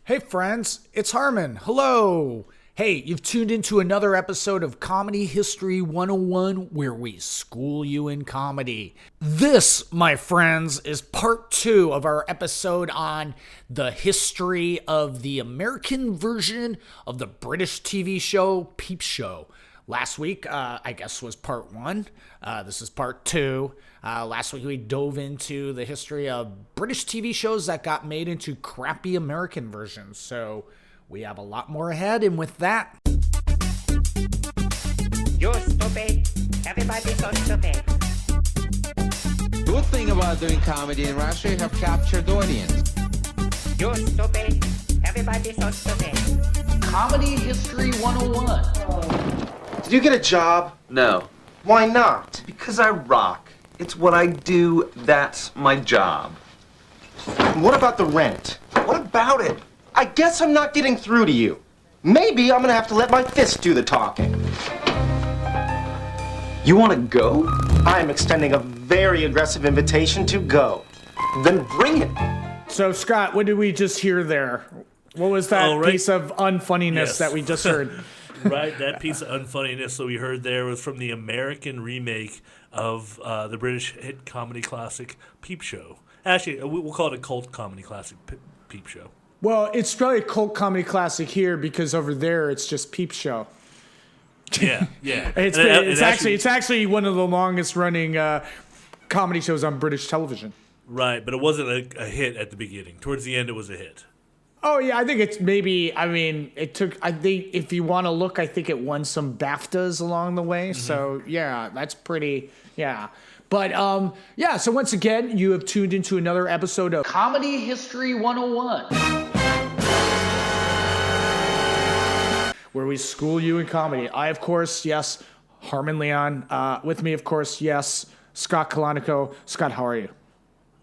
Hey friends, it's Harmon. Hello. Hey, you've tuned into another episode of Comedy History 101 where we school you in comedy. This, my friends, is part 2 of our episode on the history of the American version of the British TV show Peep Show. Last week, I guess, was part 1. This is part 2. Last week, we dove into the history of British TV shows that got made into crappy American versions. So we have a lot more ahead. And with that... You're stupid. Everybody's so stupid. Good thing about doing comedy in Russia, you have captured audience. You're stupid. Everybody's so stupid. Comedy History 101. Did you get a job? No, Why not? because I rock. It's what I do, that's my job. And what about the rent? What about it? I guess I'm not getting through to you. Maybe I'm gonna have to let my fist do the talking. You want to go? I am extending a very aggressive invitation to go. Then bring it. So, Scott, what did we just hear there? What was that piece of unfunniness that we just heard? Right, that piece of unfunniness that we heard there was from the American remake of the British hit comedy classic Peep Show. Actually, we'll call it a cult comedy classic, Peep Show. Well, it's probably a cult comedy classic here because over there it's just Peep Show. Yeah, yeah. It's actually one of the longest running comedy shows on British television. Right, but it wasn't a hit at the beginning. Towards the end, it was a hit. Oh yeah, I think it's maybe. I mean, it took. I think if you want to look, I think it won some BAFTAs along the way. Mm-hmm. So yeah, that's pretty. Yeah, but yeah. So once again, you have tuned into another episode of Comedy History 101, where we school you in comedy. I, of course, yes, Harmon Leon. With me, of course, yes, Scott Kalanico. Scott, how are you?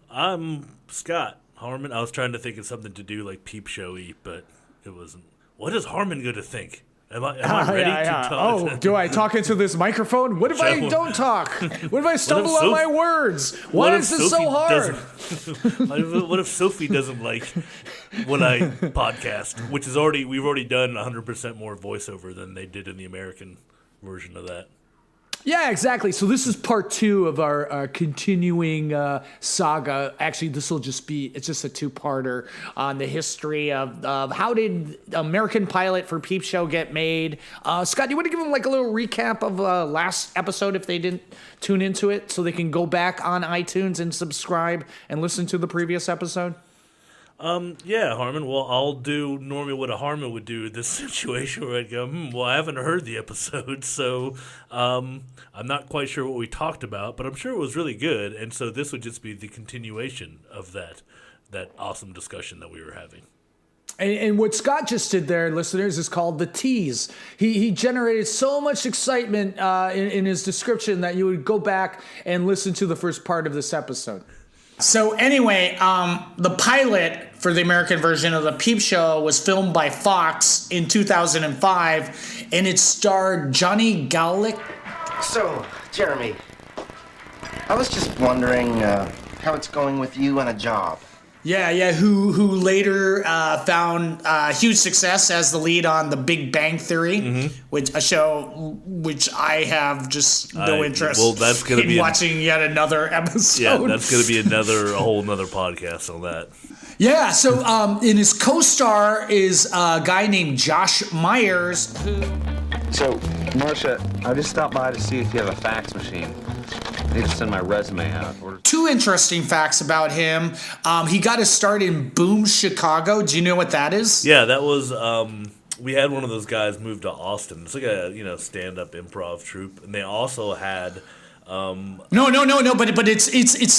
I'm Scott. Harmon, I was trying to think of something to do like Peep Show-y, but it wasn't. What is Harmon going to think? Am I ready to talk? Oh, do I talk into this microphone? What if I don't talk? What if I stumble on my words? Why is this so hard? What if Sophie doesn't like when I podcast, which is we've already done 100% more voiceover than they did in the American version of that. Yeah, exactly. So this is part 2 of our continuing saga. Actually, this will just be, it's just a 2-parter on the history of how did American pilot for Peep Show get made. Scott, do you want to give them like a little recap of last episode if they didn't tune into it so they can go back on iTunes and subscribe and listen to the previous episode? Yeah, Harmon. Well, I'll do normally what a Harmon would do in this situation where I'd go, well, I haven't heard the episode, so I'm not quite sure what we talked about, but I'm sure it was really good, and so this would just be the continuation of that awesome discussion that we were having. And what Scott just did there, listeners, is called the tease. He generated so much excitement in his description that you would go back and listen to the first part of this episode. So anyway, the pilot for the American version of the Peep Show was filmed by Fox in 2005, and it starred Johnny Galick. So, Jeremy, I was just wondering how it's going with you and a job. Yeah, who later found huge success as the lead on The Big Bang Theory, which a show which I have just no interest in watching yet another episode. Yeah, that's going to be a whole nother podcast on that. Yeah, so in his co-star is a guy named Josh Myers. So, Marcia, I just stopped by to see if you have a fax machine. I need to send my resume out. 2 interesting facts about him. He got his start in Boom, Chicago. Do you know what that is? Yeah, that was we had one of those guys move to Austin. It's like a stand-up improv troupe, and they also had No, but it's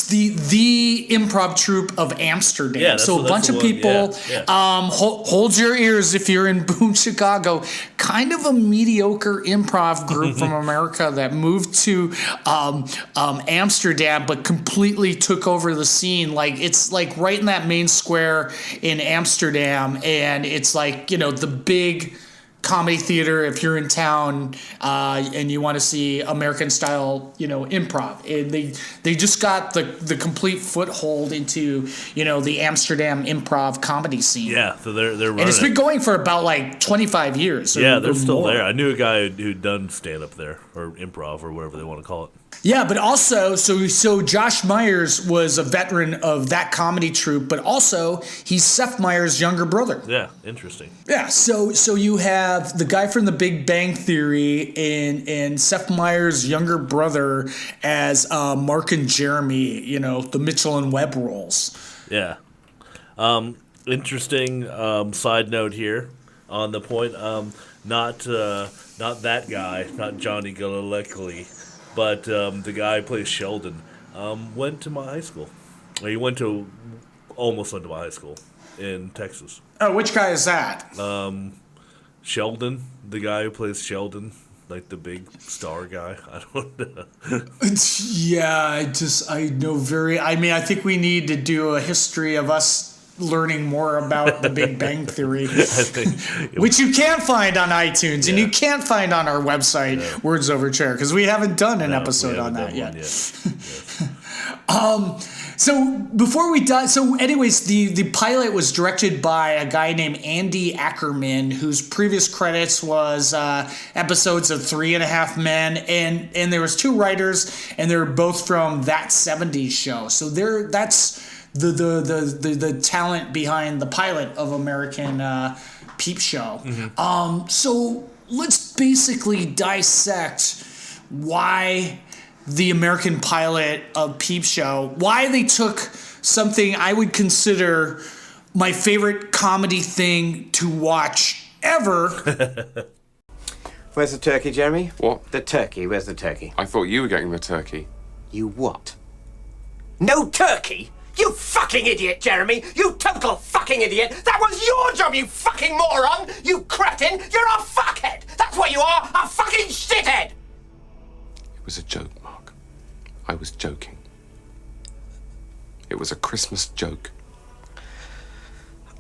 the improv troupe of Amsterdam. Yeah, so a bunch of people hold your ears if you're in Boom, Chicago. Kind of a mediocre improv group from America that moved to Amsterdam, but completely took over the scene. Like it's like right in that main square in Amsterdam, and it's like the big comedy theater if you're in town and you want to see American style, improv. And they just got the complete foothold into, the Amsterdam improv comedy scene. Yeah, so they're running. And it's been going for about like 25 years. Yeah, they're still more. there. I knew a guy who'd done stand up there, or improv, or whatever they want to call it. Yeah, but also, so Josh Myers was a veteran of that comedy troupe, but also he's Seth Meyers' younger brother. Yeah, interesting. Yeah, so you have the guy from The Big Bang Theory and Seth Meyers' younger brother as Mark and Jeremy, the Mitchell and Webb roles. Yeah. Interesting side note here on the point. Not that guy, not Johnny Galecki, but the guy who plays Sheldon went to my high school. He almost went to my high school in Texas. Oh, which guy is that? Sheldon, the guy who plays Sheldon, like the big star guy. I don't know. Yeah, I think we need to do a history of us learning more about The Big Bang Theory, which you can find on iTunes and you can't find on our website, Words Over Chair, because we haven't done an episode on that yet. So before we die, anyways, the pilot was directed by a guy named Andy Ackerman, whose previous credits was episodes of 3.5 Men, and there was 2 writers, and they're both from That 70s Show. So that's the talent behind the pilot of American Peep Show. Mm-hmm. So let's basically dissect why the American pilot of Peep Show, why they took something I would consider my favorite comedy thing to watch ever. Where's the turkey, Jeremy? What? The turkey. Where's the turkey? I thought you were getting the turkey. You what? No turkey? You fucking idiot, Jeremy! You total fucking idiot! That was your job, you fucking moron! You cretin! You're a fuckhead! That's what you are! A fucking shithead! It was a joke, Mark. I was joking. It was a Christmas joke.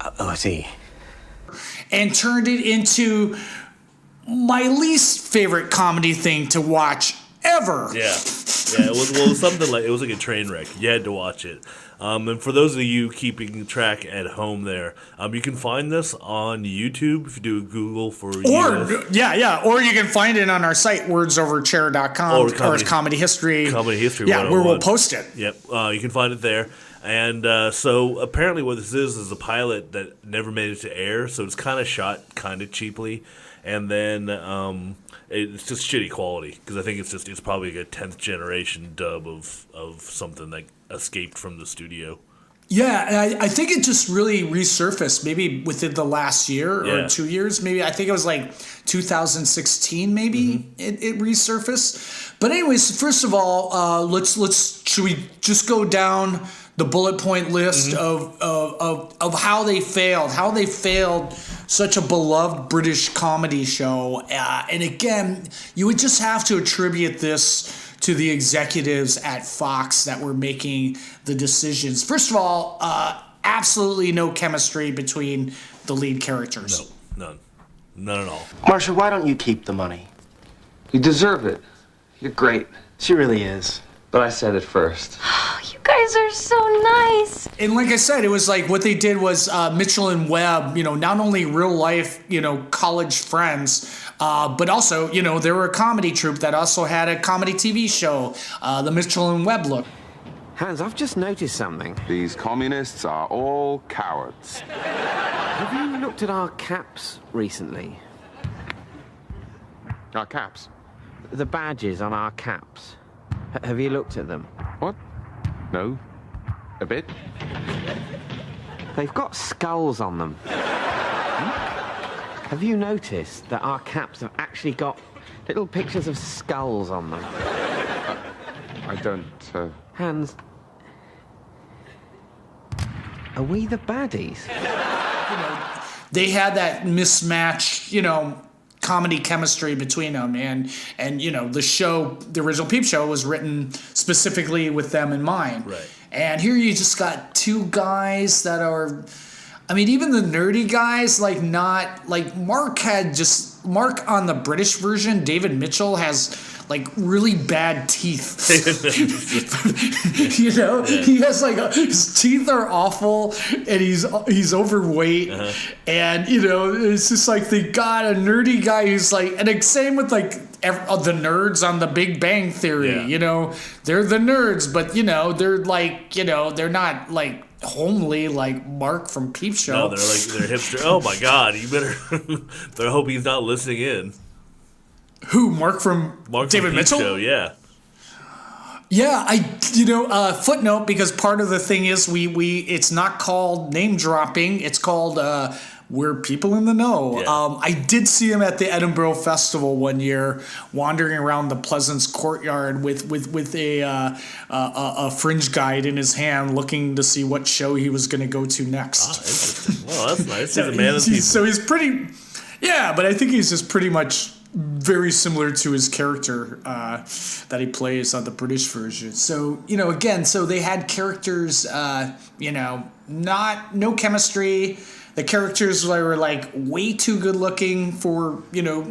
Oh, I see. And turned it into my least favorite comedy thing to watch ever. Yeah, it was something like, it was like a train wreck. You had to watch it. And for those of you keeping track at home there, you can find this on YouTube if you do a Google for or you can find it on our site, wordsoverchair.com, or Comedy History. Comedy History. Yeah, where we'll post it. Yep, you can find it there. And so apparently what this is a pilot that never made it to air, so it's kind of shot kind of cheaply. And then it's just shitty quality, because I think it's probably a 10th generation dub of something that escaped from the studio. Yeah, and I think it just really resurfaced maybe within the last year or 2 years. Maybe I think it was like 2016. Maybe it resurfaced. But anyways, first of all, should we just go down the bullet point list of how they failed such a beloved British comedy show. And again, you would just have to attribute this to the executives at Fox that were making the decisions. First of all, absolutely no chemistry between the lead characters. No, none at all. Marcia, why don't you keep the money? You deserve it. You're great. She really is. But I said it first. You guys are so nice. And like I said, it was like what they did was Mitchell and Webb, not only real life, college friends, but also, they were a comedy troupe that also had a comedy TV show, the Mitchell and Webb look. Hans, I've just noticed something. These communists are all cowards. Have you looked at our caps recently? Our caps? The badges on our caps. Have you looked at them? What? No. A bit? They've got skulls on them. Have you noticed that our caps have actually got little pictures of skulls on them? I don't, Hans, are we the baddies? They had that mismatched, comedy chemistry between them, and the show, the original Peep Show, was written specifically with them in mind. Right. And here you just got two guys that are, I mean, even the nerdy guys, like not like Mark on the British version. David Mitchell has like really bad teeth. You know, he has like his teeth are awful, and he's overweight, and you know, it's just like they got a nerdy guy who's like, and same with like the nerds on the Big Bang Theory. You know, they're the nerds, but you know, they're like, you know, they're not like homely like Mark from Peep Show. No, they're hipster. Oh my God, you better hope he's not listening in. Who, Mark from David Peep Mitchell? Show, yeah. Yeah, footnote, because part of the thing is we it's not called name dropping, it's called we're people in the know. Yeah. I did see him at the Edinburgh Festival one year, wandering around the Pleasance courtyard with a fringe guide in his hand, looking to see what show he was going to go to next. Ah, interesting. Well, that's nice. He's a man of people. So he's pretty, but I think he's just pretty much very similar to his character that he plays on the British version. So, you know, again, so they had characters, you know, no chemistry. The characters were like way too good looking for, you know,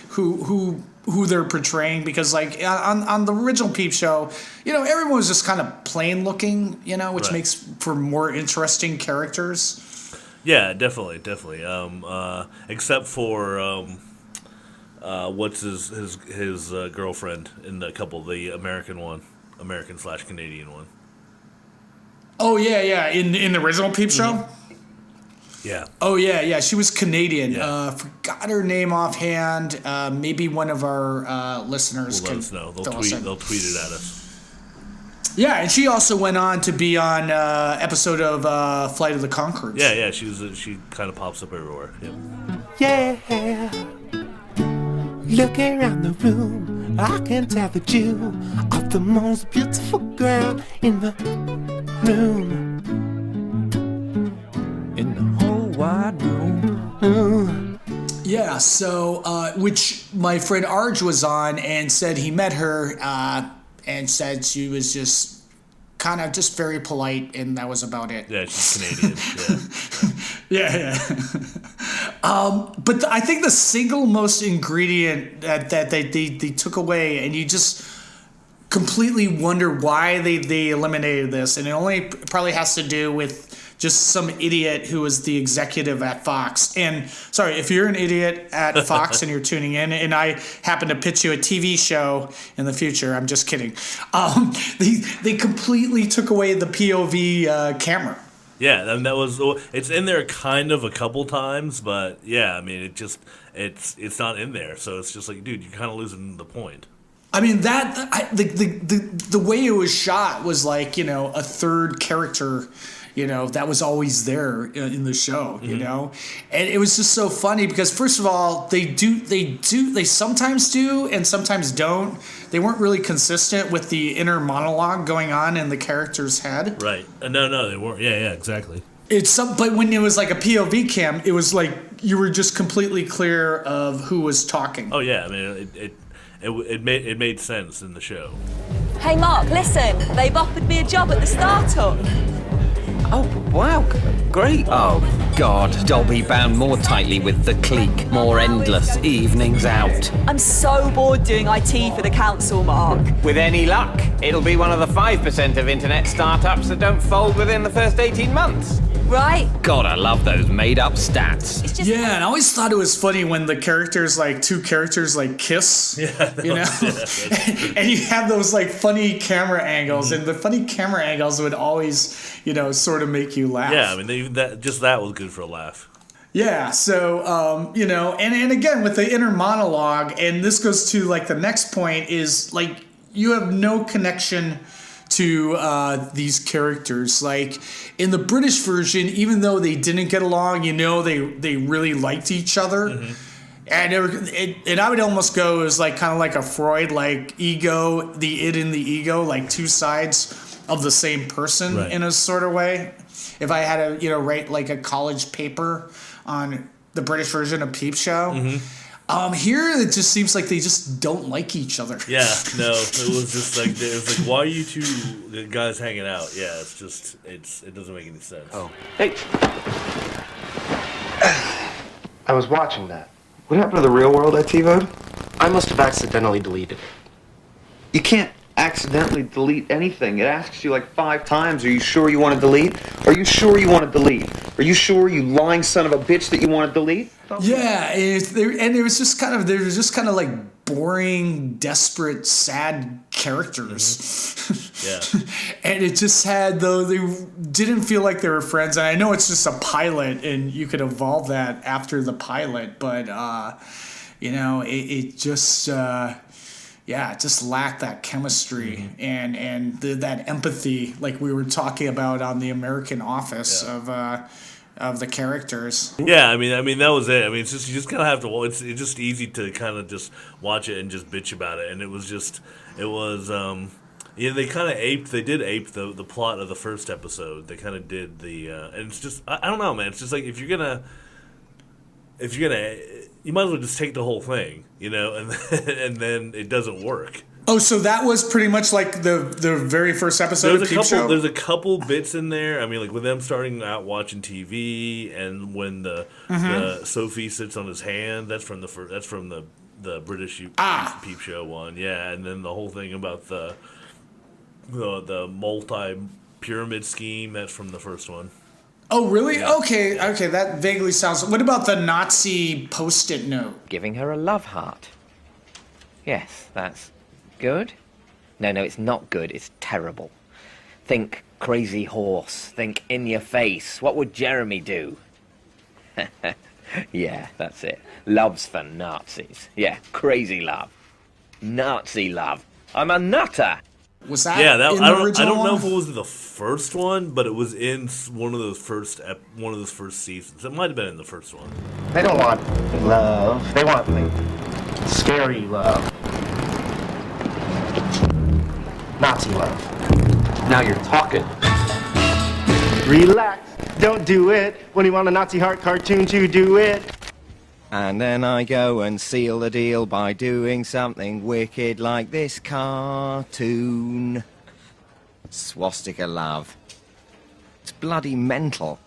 who they're portraying, because like on the original Peep Show, you know, everyone was just kind of plain looking, you know, which makes for more interesting characters. Yeah, definitely. Except for what's his girlfriend in the couple, the American/Canadian one. Oh yeah, in the original Peep Show. Mm-hmm. Yeah. Oh yeah, she was Canadian. Yeah. Forgot her name offhand. Maybe one of our listeners Let can us know. They'll tweet it at us. Yeah, and she also went on to be on episode of Flight of the Conchords. Yeah, she kind of pops up everywhere. Yep. Yeah. Look around the room, I can tell that you are the most beautiful girl in the room. In the whole wide room. Yeah, so, which my friend Arj was on and said he met her and said she was just kind of just very polite, and that was about it. Yeah, she's Canadian. Yeah. But I think the single most ingredient that they took away, and you just completely wonder why they eliminated this, and it only probably has to do with just some idiot who was the executive at Fox. And sorry, if you're an idiot at Fox and you're tuning in, and I happen to pitch you a TV show in the future, I'm just kidding. They completely took away the POV camera. Yeah, and that was, it's in there kind of a couple times, but yeah, I mean, it's not in there, so it's just like, dude, you're kind of losing the point. I mean, the way it was shot was like, you know, a third character, you know, that was always there in the show, you know? And it was just so funny because, first of all, they sometimes do and sometimes don't. They weren't really consistent with the inner monologue going on in the character's head. Right. No, they weren't. Yeah, exactly. But when it was like a POV cam, it was like you were just completely clear of who was talking. Oh, yeah. I mean, it made sense in the show. Hey, Mark, listen. They've offered me a job at the startup. Oh, wow. Great. Oh, God. Dobby bound more tightly with the clique. More endless evenings out. I'm so bored doing IT for the council, Mark. With any luck, it'll be one of the 5% of internet startups that don't fold within the first 18 months. Right? God, I love those made-up stats. Yeah, and I always thought it was funny when the characters, like, two characters, like, kiss, you know? And you have those, like, funny camera angles, and the funny camera angles would always, you know, sort of make you laugh. Yeah, I mean, that was good for a laugh. Yeah, so, you know, and again, with the inner monologue, and this goes to, like, the next point is, like, you have no connection to these characters. Like in the British version, even though they didn't get along, you know, they really liked each other. And I would almost go as like kind of like a Freud, like ego, the id and the ego, like two sides of the same person in a sort of way. If I had to, you know, write like a college paper on the British version of Peep Show. Here it just seems like they just don't like each other. Yeah, no, it was just like, why are you two guys hanging out? Yeah, it doesn't make any sense. Oh, hey, I was watching that. What happened to the real world I TiVo'd? I must have accidentally deleted it. You can't accidentally delete anything. It asks you like 5 times, are you sure you want to delete? Are you sure you want to delete? Are you sure, you lying son of a bitch, that you want to delete? Yeah, and it was just kind of, there was just kind of like boring, desperate, sad characters. Yeah. And it just had, though, they didn't feel like they were friends. And I know it's just a pilot and you could evolve that after the pilot, but, you know, it just... it just lacked that chemistry and that empathy, like we were talking about on the American Office of the characters. Yeah, I mean that was it. I mean, it's just, you just kind of have to. It's just easy to kind of just watch it and just bitch about it. And it was they kind of aped. They did ape the plot of the first episode. They kind of did the, and it's just I don't know, man. It's just like if you're gonna, you might as well just take the whole thing, you know, and then it doesn't work. Oh, so that was pretty much like the very first episode of Peep Show? There's a couple bits in there. I mean, like with them starting out watching TV, and when the Sophie sits on his hand, that's from the British Peep Show one, yeah. And then the whole thing about the multi-pyramid scheme, that's from the first one. Oh, really? Yeah. Okay, that vaguely sounds... What about the Nazi Post-it note? Giving her a love heart. Yes, that's good. No, it's not good. It's terrible. Think crazy horse. Think in your face. What would Jeremy do? Yeah, that's it. Love's for Nazis. Yeah, crazy love. Nazi love. I'm a nutter. Was that in the original I don't know if it was the first one, but it was in one of those first seasons. It might have been in the first one. They don't want love. They want like scary love. Nazi love. Now you're talking. Relax. Don't do it. When you want a Nazi heart cartoon to do it. And then I go and seal the deal by doing something wicked like this cartoon. Swastika love. It's bloody mental.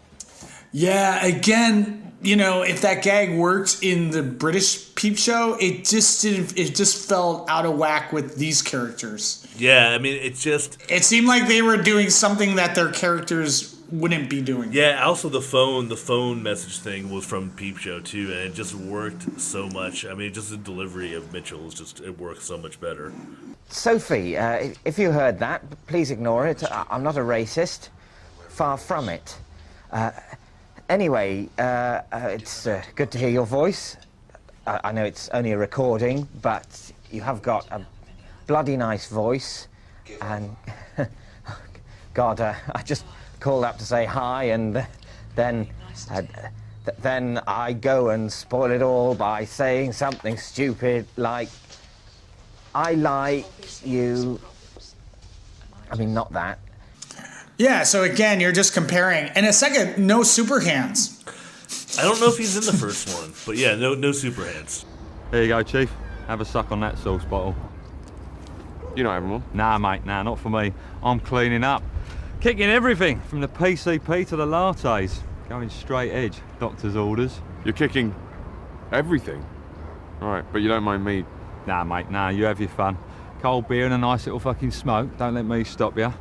Yeah, again, you know, if that gag worked in the British Peep Show, it just felt out of whack with these characters. Yeah, I mean, it seemed like they were doing something that their characters wouldn't be doing. Yeah, also the phone message thing was from Peep Show too, and it just worked so much. I mean, just the delivery of Mitchell it worked so much better. Sophie, if you heard that, please ignore it. I'm not a racist. Far from it. Anyway, it's good to hear your voice. I know it's only a recording, but you have got a bloody nice voice. And, God, I just called up to say hi, and then I go and spoil it all by saying something stupid like, I like you. I mean, not that. Yeah, so again, you're just comparing. And a second, no super hands. I don't know if he's in the first one, but yeah, no super hands. There you go, Chief. Have a suck on that sauce bottle. You not having one? Nah, mate, nah, not for me. I'm cleaning up. Kicking everything, from the PCP to the lattes. Going straight edge, doctor's orders. You're kicking everything? All right, but you don't mind me? Nah, mate, nah, you have your fun. Cold beer and a nice little fucking smoke. Don't let me stop you.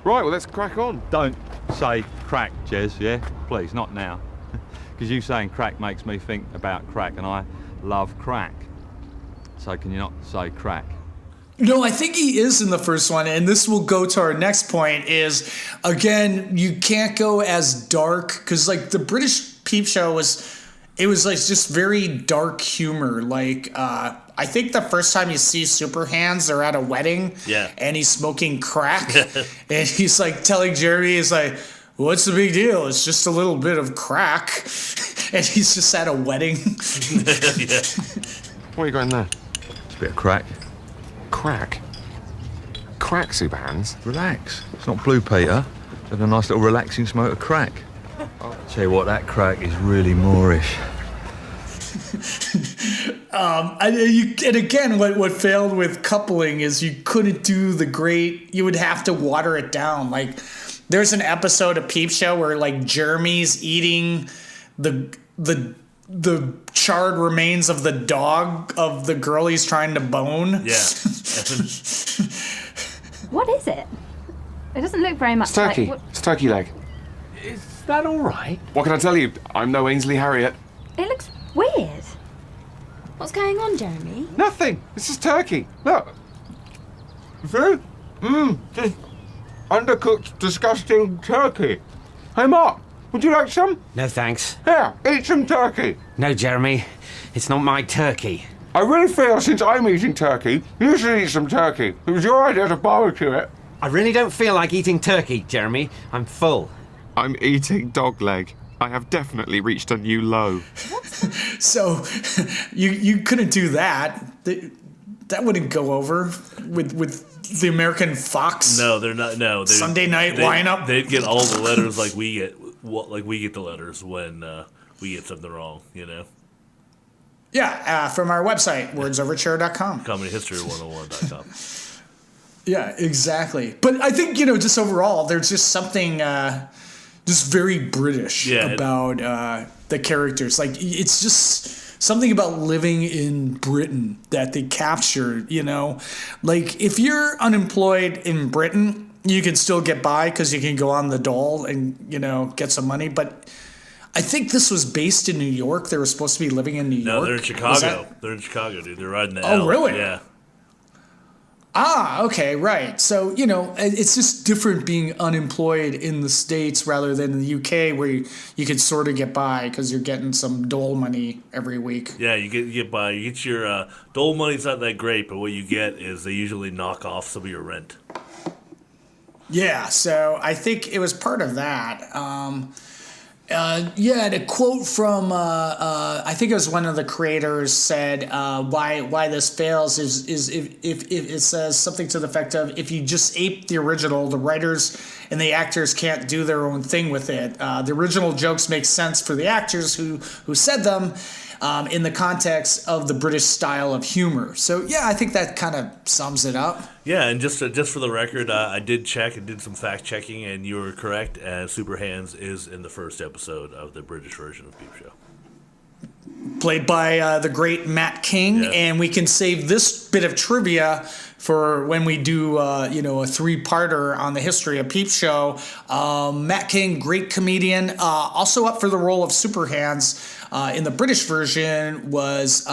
Right, well, let's crack on. Don't say crack, Jez, yeah? Please, not now. Because you saying crack makes me think about crack, and I love crack. So can you not say crack? No, I think he is in the first one, and this will go to our next point is, again, you can't go as dark, because, like, the British Peep Show it was like just very dark humor. Like, I think the first time you see Super Hands, they're at a wedding, and he's smoking crack, and he's, like, telling Jeremy, he's like, what's the big deal? It's just a little bit of crack, and he's just at a wedding. What are you got in there? It's a bit of crack. Crack? Crack, Super Hands? Relax. It's not Blue Peter. It's having a nice little relaxing smoke of crack. I'll tell you what, that crack is really Moorish. And again, what failed with coupling is you couldn't do the great. You would have to water it down. Like, there's an episode of Peep Show where, like, Jeremy's eating the the charred remains of the dog of the girl he's trying to bone. Yeah. What is it? It doesn't look very much It's turkey. like... It's turkey leg. Is that all right? What can I tell you? I'm no Ainsley Harriott. It looks weird. What's going on, Jeremy? Nothing. This is turkey. Look. See? Just undercooked, disgusting turkey. Hey, Mark, would you like some? No thanks. Here, eat some turkey. No, Jeremy. It's not my turkey. I really feel since I'm eating turkey, you should eat some turkey. It was your idea to barbecue it. I really don't feel like eating turkey, Jeremy. I'm full. I'm eating dog leg. I have definitely reached a new low. So you couldn't do that. That wouldn't go over with the American Fox. No, they're not. No, Sunday night lineup. They'd get all the letters like we get. Like we get the letters when we get something wrong. You know. Yeah, from our website, wordsoverchair.com. ComedyHistory101.com. Yeah, exactly. But I think, just overall, there's just something just very British about the characters. Like, it's just something about living in Britain that they captured, Like, if you're unemployed in Britain, you can still get by because you can go on the dole and, get some money. But I think this was based in New York. They were supposed to be living in New York. No, they're in Chicago. They're in Chicago, dude. They're riding the L. Really? Yeah. Ah, okay, right. So, it's just different being unemployed in the States rather than in the UK where you can sort of get by because you're getting some dole money every week. Yeah, you get by. You get your dole money's not that great, but what you get is they usually knock off some of your rent. Yeah, so I think it was part of that. And a quote from I think it was one of the creators said why this fails is if it says something to the effect of if you just ape the original, the writers and the actors can't do their own thing with it. The original jokes make sense for the actors who said them in the context of the British style of humor. So yeah, I think that kind of sums it up. Yeah, and just for the record, I did check and did some fact checking, and you were correct. Super Hands is in the first episode of the British version of Peep Show, played by the great Matt King, and we can save this bit of trivia for when we do a three-parter on the history of Peep Show. Matt King, great comedian, also up for the role of Super Hands. In the British version was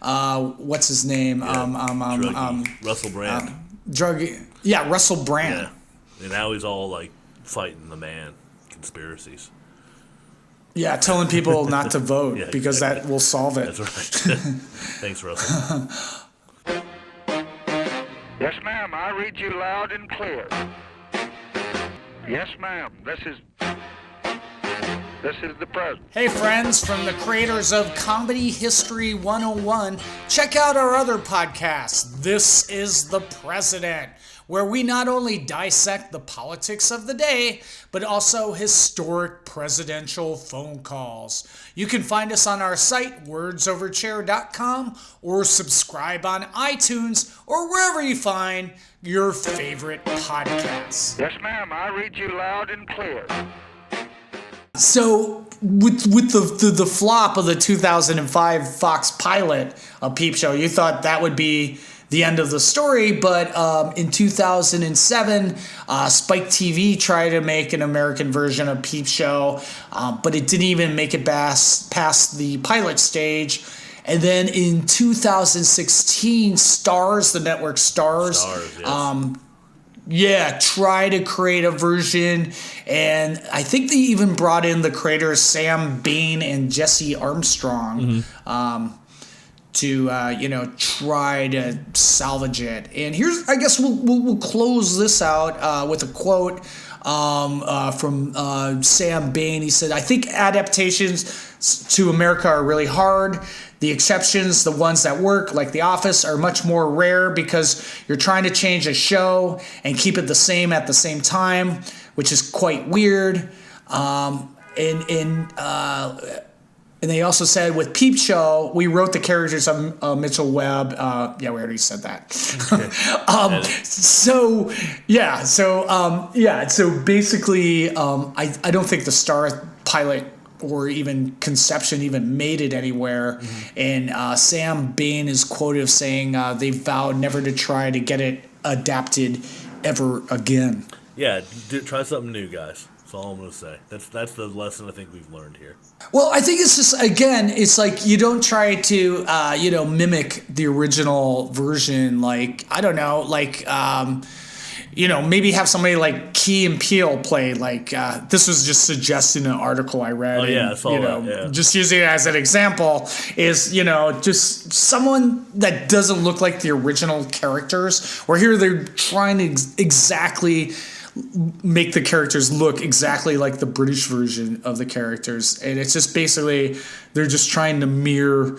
what's his name? Russell Brand. Russell Brand. Yeah. And now he's all like fighting the man conspiracies. Yeah, telling people not to vote because that will solve it. That's right. Thanks, Russell. Yes, ma'am. I read you loud and clear. Yes, ma'am. This is the president. Hey friends, from the creators of Comedy History 101, check out our other podcast, This is the President, where we not only dissect the politics of the day, but also historic presidential phone calls. You can find us on our site, wordsoverchair.com, or subscribe on iTunes, or wherever you find your favorite podcasts. Yes, ma'am. I read you loud and clear. So, with the flop of the 2005 Fox pilot of Peep Show, you thought that would be the end of the story, but in 2007, Spike TV tried to make an American version of Peep Show, but it didn't even make it past the pilot stage. And then in 2016, Starz, the network Starz, try to create a version, and I think they even brought in the creators Sam Bain and Jesse Armstrong to try to salvage it. And here's, I guess we'll close this out with a quote from Sam Bain. He said, "I think adaptations to America are really hard. The exceptions, the ones that work, like The Office, are much more rare because you're trying to change a show and keep it the same at the same time, which is quite weird." And they also said with Peep Show, we wrote the characters of Mitchell Webb. We already said that. So basically, I don't think the Star pilot or even conception even made it anywhere. And Sam Bain is quoted as saying they vowed never to try to get it adapted ever again. Yeah, try something new, guys. That's all I'm going to say. That's the lesson I think we've learned here. Well, I think it's just, again, it's like you don't try to, mimic the original version. Like, I don't know, like, maybe have somebody like Key and Peele play. Like, this was just suggested in an article I read. Oh, yeah, I saw that, yeah. Just using it as an example is, just someone that doesn't look like the original characters. Or here they're trying to exactly make the characters look exactly like the British version of the characters, and it's just basically they're just trying to mirror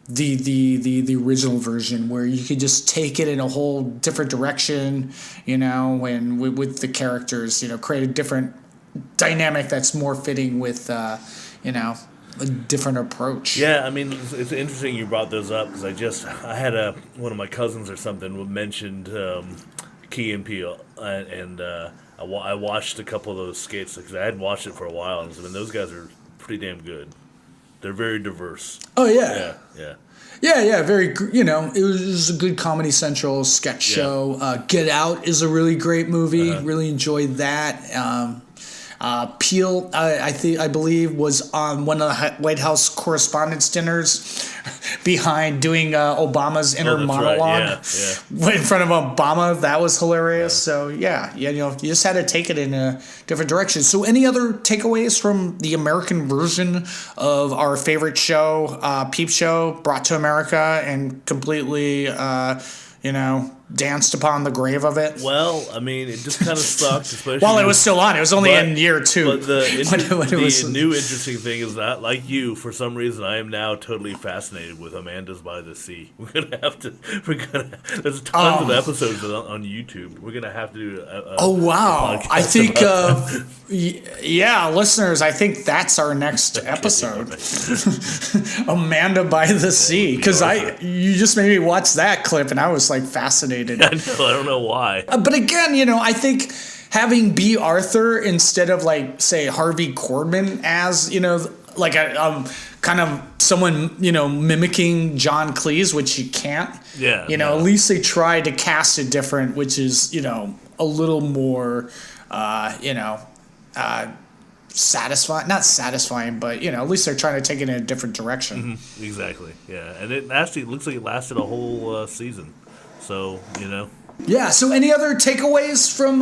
the original version, where you could just take it in a whole different direction, and with the characters, create a different dynamic that's more fitting with a different approach. Yeah, I mean, it's interesting you brought those up, because I had one of my cousins or something mentioned Key and Peele, and I watched a couple of those skits because I hadn't watched it for a while, and those guys are pretty damn good. They're very diverse. Oh yeah, yeah. Very, it was a good Comedy Central sketch show. Get Out is a really great movie. Really enjoyed that. Peele, I believe, was on one of the White House Correspondents' dinners behind doing Obama's inner monologue in front of Obama. That was hilarious. So you just had to take it in a different direction. So any other takeaways from the American version of our favorite show, Peep Show, brought to America and completely, danced upon the grave of it? Well, I mean, it just kind of sucked, especially while it was still on. It was only in year 2. But the new interesting thing is that, like you, for some reason, I am now totally fascinated with Amanda's by the Sea. There's tons of episodes on YouTube. We're gonna have to do a podcast. I think listeners, I think that's our next episode. Amanda by the Sea, because you just made me watch that clip and I was like fascinated. I know, I don't know why. But again, I think having B. Arthur instead of, like, say, Harvey Korman as, like a kind of someone, mimicking John Cleese, which you can't. Yeah. At least they tried to cast it different, which is, a little more, satisfying. Not satisfying, but, at least they're trying to take it in a different direction. Mm-hmm. Exactly, yeah. And it actually looks like it lasted a whole season. So, Yeah, so any other takeaways from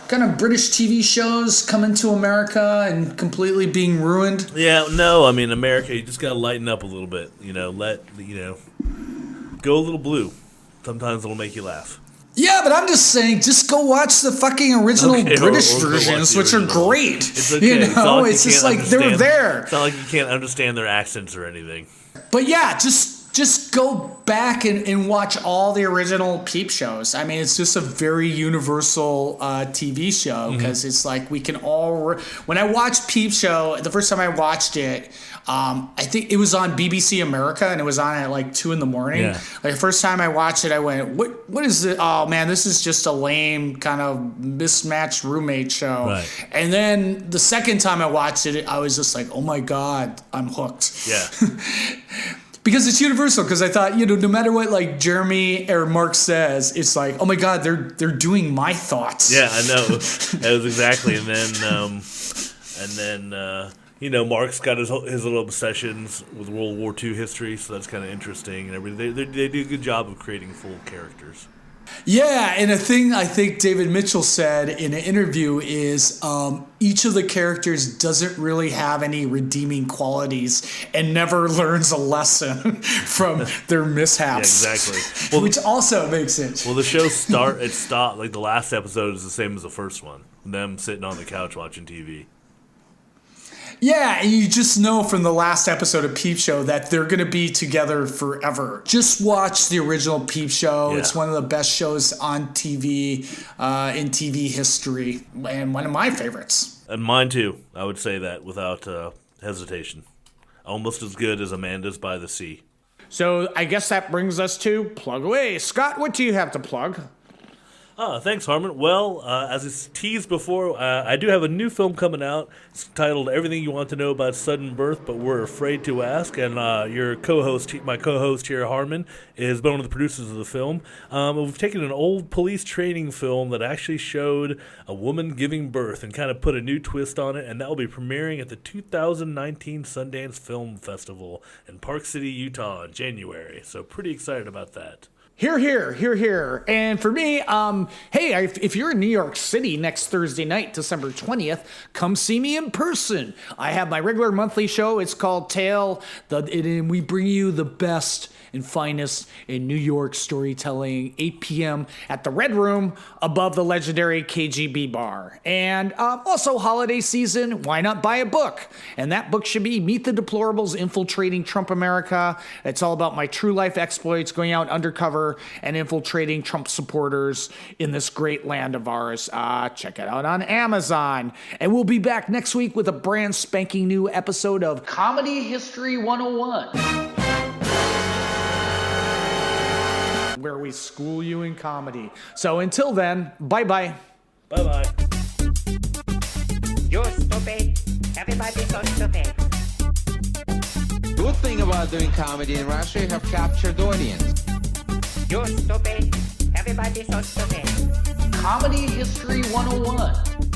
kind of British TV shows coming to America and completely being ruined? Yeah, no, I mean, America, you just got to lighten up a little bit. Go a little blue. Sometimes it'll make you laugh. Yeah, but I'm just saying, just go watch the fucking original British versions, which are great. It's okay. It's just like they're there. It's not like you can't understand their accents or anything. But yeah, just go back and watch all the original Peep shows. I mean, it's just a very universal TV show, because it's like we can all... When I watched Peep Show, the first time I watched it, I think it was on BBC America, and it was on at like 2 a.m. Yeah. Like the first time I watched it, I went, what is it? Oh man, this is just a lame kind of mismatched roommate show. Right. And then the second time I watched it, I was just like, oh my God, I'm hooked. Yeah. Because it's universal. Because I thought, no matter what, like Jeremy or Mark says, it's like, oh my God, they're doing my thoughts. Yeah, I know. That was exactly. And then Mark's got his little obsessions with World War II history, so that's kind of interesting and everything. They do a good job of creating full characters. Yeah, and a thing I think David Mitchell said in an interview is each of the characters doesn't really have any redeeming qualities and never learns a lesson from their mishaps. Yeah, exactly. Well, which also makes it. Well, the show stopped, like the last episode is the same as the first one. Them sitting on the couch watching TV. Yeah, and you just know from the last episode of Peep Show that they're going to be together forever. Just watch the original Peep Show. Yeah. It's one of the best shows on TV in TV history, and one of my favorites. And mine too. I would say that without hesitation. Almost as good as Amanda's by the Sea. So I guess that brings us to Plug Away. Scott, what do you have to plug? Thanks, Harmon. Well, as it's teased before, I do have a new film coming out. It's titled Everything You Want to Know About Sudden Birth, But We're Afraid to Ask. And my co-host here, Harmon, is one of the producers of the film. We've taken an old police training film that actually showed a woman giving birth and kind of put a new twist on it. And that will be premiering at the 2019 Sundance Film Festival in Park City, Utah in January. So pretty excited about that. Hear, hear, hear, hear. And for me, hey, if you're in New York City next Thursday night, December 20th, come see me in person. I have my regular monthly show. It's called Tale, and we bring you the best and finest in New York storytelling, 8 p.m. at the Red Room above the legendary KGB bar. And also holiday season, why not buy a book? And that book should be Meet the Deplorables Infiltrating Trump America. It's all about my true life exploits, going out undercover and infiltrating Trump supporters in this great land of ours. Check it out on Amazon. And we'll be back next week with a brand spanking new episode of Comedy History 101. Where we school you in comedy. So until then, bye-bye. Bye-bye. You're stupid. Everybody's so stupid. Good thing about doing comedy in Russia, you have captured audience. You're stupid. Everybody's so stupid. Comedy History 101.